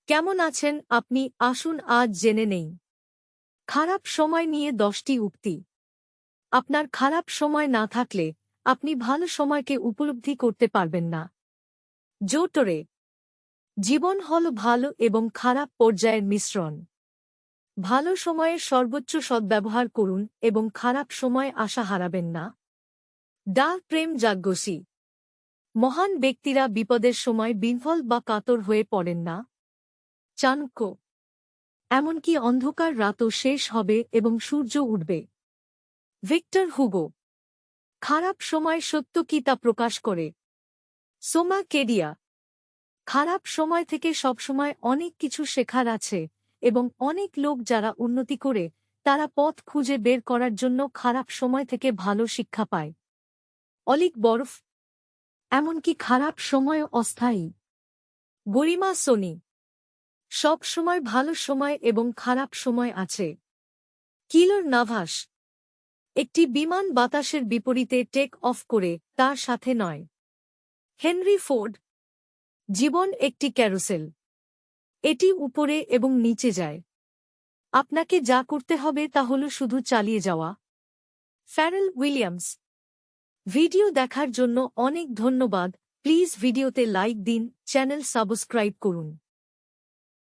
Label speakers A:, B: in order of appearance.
A: কেমন আছেন আপনি? আসুন আজ জেনে নেই খারাপ সময় নিয়ে 10টি উক্তি। আপনার খারাপ সময় না থাকলে আপনি ভালো সময়কে উপলব্ধি করতে পারবেন না। জোটরে জীবন হল ভালো এবং খারাপ পর্যায়ের মিশ্রণ। ভালো সময়ের সর্বোচ্চ সদ্ব্যবহার করুন এবং খারাপ সময় আশা হারাবেন না। প্রেম জাগ্যসী মহান ব্যক্তিরা বিপদের সময় বিহ্বল বা কাতর হয়ে পড়েন না। চাণক্য এমনকি অন্ধকার রাতও শেষ হবে এবং সূর্য উঠবে। ভিক্টর হুগো খারাপ সময় সত্য কি তা প্রকাশ করে। সোমা কেডিয়া খারাপ সময় থেকে সবসময় অনেক কিছু শেখার আছে এবং অনেক লোক যারা উন্নতি করে তারা পথ খুঁজে বের করার জন্য খারাপ সময় থেকে ভালো শিক্ষা পায়। অলিক বরফ এমনকি খারাপ সময়ও অস্থায়ী। গরিমা সোনি সব সময় ভালো সময় এবং খারাপ সময় আছে। কিলর নাভাস একটি বিমান বাতাসের বিপরীতে টেক অফ করে তার সাথে নয়। হেনরি ফোর্ড জীবন একটি ক্যারোসেল, এটি উপরে এবং নিচে যায়। আপনাকে যা করতে হবে তা হল শুধু চালিয়ে যাওয়া। ফ্যারেল উইলিয়ামস ভিডিও দেখার জন্য অনেক ধন্যবাদ। প্লিজ ভিডিওতে লাইক দিন, চ্যানেল সাবস্ক্রাইব করুন।